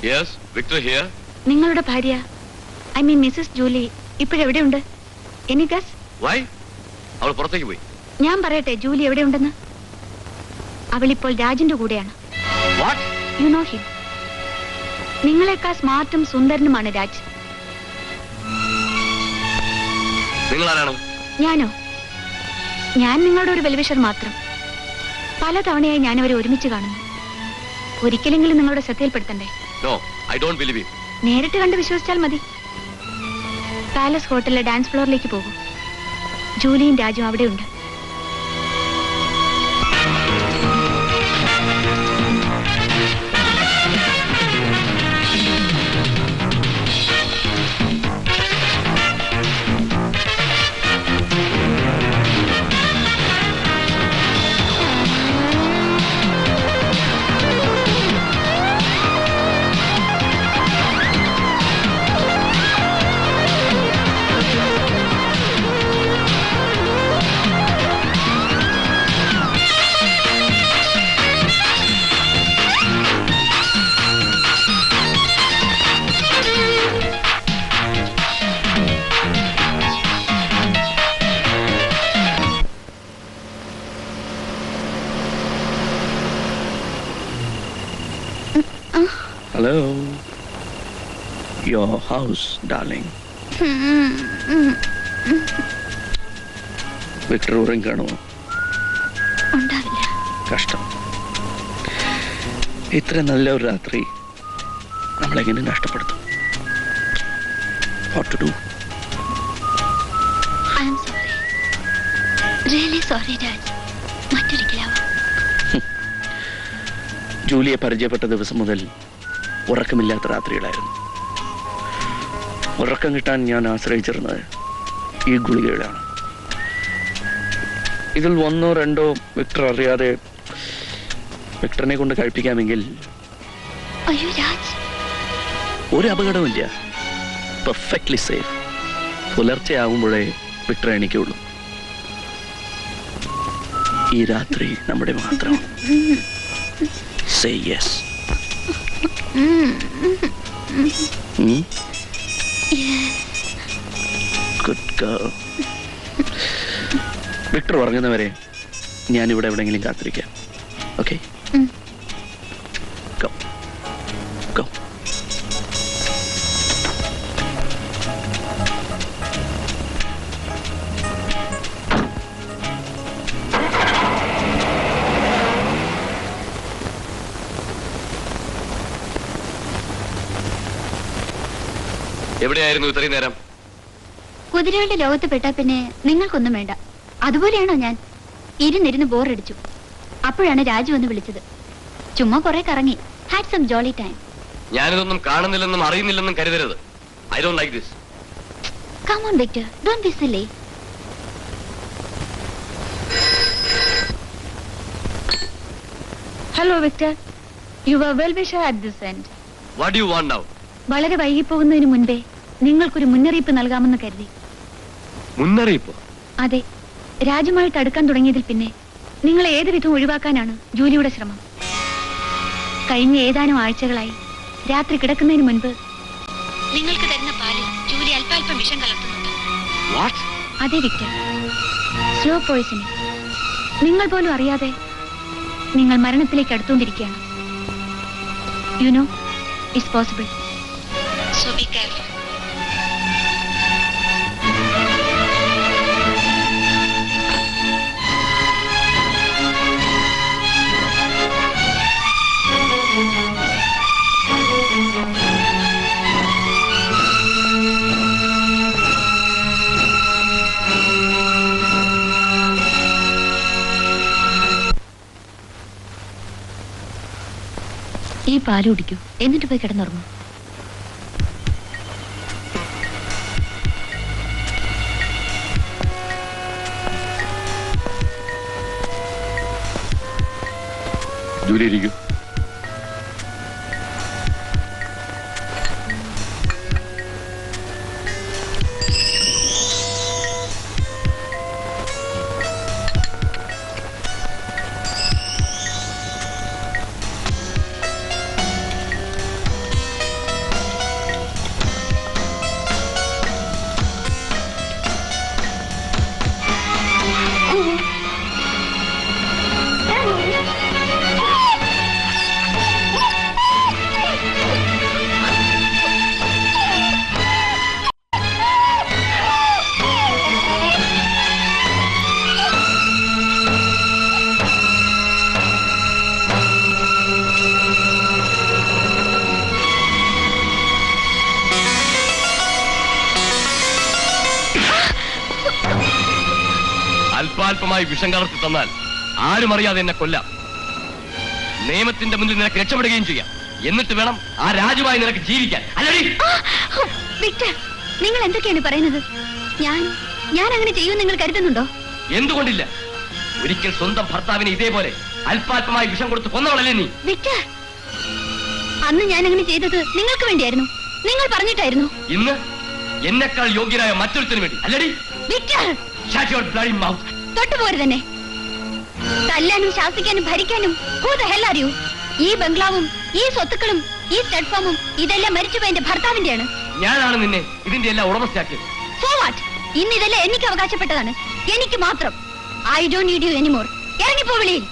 Yes, Victor here. നിങ്ങളുടെ ഭാര്യ, I mean Mrs Julie, ഇപ്പോഴെവിടെയുണ്ട്? Any guess? വൈ? അവൾ പുറത്തേക്ക് പോയി. ഞാൻ പറയട്ടെ, ജൂലി എവിടെയുണ്ടെന്ന്? അവളിപ്പോൾ രാജിന്റെ കൂടെയാണ്. വാട്ട്? You know him. നിങ്ങളെക്കാൾ സ്മാർട്ടും സുന്ദരനുമാണ് രാജ്. നിങ്ങൾ ആരാണ്? ഞാനോ? ഞാൻ നിങ്ങളുടെ ഒരു വെൽവിഷർ മാത്രം. പല തവണയായി ഞാൻ അവരെ ഒരുമിച്ച് കാണുന്നു. ഒരിക്കലെങ്കിലും നിങ്ങളുടെ ശ്രദ്ധയിൽപ്പെടുത്തണ്ടേ? No, I don't believe it. നേരിട്ട് കണ്ട് വിശ്വസിച്ചാൽ മതി. പാലസ് ഹോട്ടലിലെ ഡാൻസ് ഫ്ലോറിലേക്ക് പോകും. ജൂലിയും രാജും അവിടെയുണ്ട്. Hello. Your house, darling. Victor ഉറങ്ങാണോ? ഉണ്ടാവില്ല. കഷ്ടം. ഇത്ര നല്ല ഒരു രാത്രി നമ്മളെങ്ങനെ നഷ്ടപ്പെടുത്തും? What to do? I am sorry. Really sorry, Raj. മറ്റൊരിക്കലാവും. ജൂലിയെ പരിചയപ്പെട്ട ദിവസം മുതൽ ഉറക്കമില്ലാത്ത രാത്രികളായിരുന്നു. ഉറക്കം കിട്ടാൻ ഞാൻ ആശ്രയിച്ചിരുന്നത് ഈ ഗുളികകളാണ്. ഇതിൽ 1 or 2 വിക്ടർ അറിയാതെ വിക്ടറിനെ കൊണ്ട് കഴിപ്പിക്കാമെങ്കിൽ ഒരു അപകടമില്ല. Perfectly safe. പുലർച്ചെ ആകുമ്പോഴേ വിക്ടർ എണീക്കുള്ളൂ. ഈ രാത്രി നമ്മുടെ മാത്രം. Say yes. Yes. Good girl. Victor ഉറങ്ങുന്നവരെ ഞാനിവിടെ എവിടെയെങ്കിലും കാത്തിരിക്കാം. ഓക്കെ? Go. Go. എവിടെയായിരുന്നു ഇത്രയും നേരം? കുതിരകളുടെ ലോകത്ത് പെട്ടാ പിന്നെ നിങ്ങൾക്കൊന്നും വേണ്ട. അതുപോലെയാണോ ഞാൻ? ഇരുന്നിരുന്ന് ബോറടിച്ചു. അപ്പോഴാണ് രാജു വന്ന് വിളിച്ചത്. ചുമ്മാ കുറെ കറങ്ങി. Had some jolly time. ഞാനിതൊന്നും കാണുന്നില്ലെന്നും അറിയുന്നില്ലെന്നും കരുതരുത്. I don't like this. Come on Victor, don't be silly. Hello Victor, you were well wisher at this end. What do you want now? വളരെ വൈകിപ്പോകുന്നതിന് മുൻപേ നിങ്ങൾക്കൊരു മുന്നറിയിപ്പ് നൽകാമെന്ന് കരുതി. മുന്നറിയിപ്പ്? അതെ. രാജുമായിട്ട് അടുക്കാൻ തുടങ്ങിയതിൽ പിന്നെ നിങ്ങളെ ഏത് വിധം ഒഴിവാക്കാനാണ് ജൂലിയുടെ ശ്രമം. കഴിഞ്ഞ ഏതാനും ആഴ്ചകളായി രാത്രി കിടക്കുന്നതിന് മുൻപ് നിങ്ങൾക്ക് തരുന്ന പാലിൽ ജൂലി അല്പാൽപ്പം വിഷം കലർത്തുന്നുണ്ട്. അതെ വിക്ടർ, സ്ലോ പോയിസണിങ്. നിങ്ങൾ പോലും അറിയാതെ നിങ്ങൾ മരണത്തിലേക്ക് അടുത്തുകൊണ്ടിരിക്കുകയാണ്. You know it's possible. So be careful. ഈ പാല് കുടിക്കൂ, എന്നിട്ട് പോയി കിടന്നുറങ്ങും. ജൂലി ഇരിക്കൂ. അല്പാൽപമായി വിഷം കലർത്തി തന്നാൽ ആരും അറിയാതെ എന്നെ കൊല്ലാം. നിയമത്തിന്റെ മുന്നിൽ നിനക്ക് രക്ഷപ്പെടുകയും ചെയ്യാം. എന്നിട്ട് വേണം ആ രാജുവായി നിനക്ക് ജീവിക്കാൻ. അല്ലടി വിക്ടർ, നിങ്ങൾ എന്തൊക്കെയാണ് പറയുന്നത്? ഞാൻ അങ്ങനെ ചെയ്യുമെന്ന് നിങ്ങൾ കരുതുന്നുണ്ടോ? എന്തുകൊണ്ടില്ല? ഒരിക്കൽ സ്വന്തം ഭർത്താവിനെ ഇതേപോലെ അല്പാൽപമായി വിഷം കൊടുത്ത് കൊന്നവളല്ലേ നീ? വിക്ടർ, അന്ന് ഞാൻ അങ്ങനെ ചെയ്തത് നിങ്ങൾക്ക് വേണ്ടിയായിരുന്നു. നിങ്ങൾ പറഞ്ഞിട്ടായിരുന്നു. ഇന്ന് എന്നെക്കാൾ യോഗ്യനായ മറ്റൊരുത്തിന് വേണ്ടി. അല്ലടി Victor, shut your bloody mouth. തൊട്ടുപോര് തന്നെ. തല്ലാനും ശാസിക്കാനും ഭരിക്കാനും who the hell are you? ഈ ബംഗ്ലാവും ഈ സ്വത്തുക്കളും ഈ സ്റ്റഡ് ഫാമും ഇതെല്ലാം മരിച്ചുപോയ എന്റെ ഭർത്താവിന്റെയാണ്. ഞാനാണ് നിന്നെ ഇതിന്റെ എല്ലാം ഉടമസ്ഥയാക്കിയത്. So what? ഇന്ന് ഇതെല്ലാം എനിക്ക് അവകാശപ്പെട്ടതാണ്. എനിക്ക് മാത്രം. I don't need you anymore. ഇറങ്ങിപ്പോ വെളിയിൽ.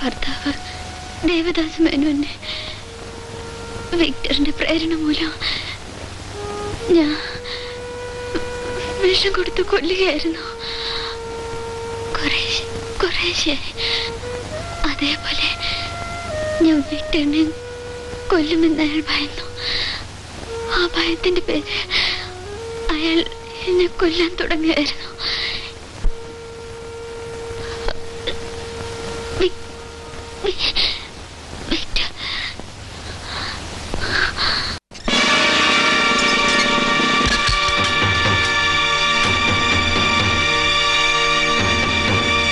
ഭർത്താവ് ദേവദാസ് മേനോനെ വിക്ടറിന്റെ പ്രേരണ മൂലം ഞാൻ വിഷം കൊടുത്ത് കൊല്ലുകയായിരുന്നു. കുറേശ്ശെ അതേപോലെ ഞാൻ വിക്ടറിനെ കൊല്ലുമെന്ന് അയാൾ ഭയന്നു. ആ ഭയത്തിന്റെ പേര് അയാൾ എന്നെ കൊല്ലാൻ തുടങ്ങിയായിരുന്നു.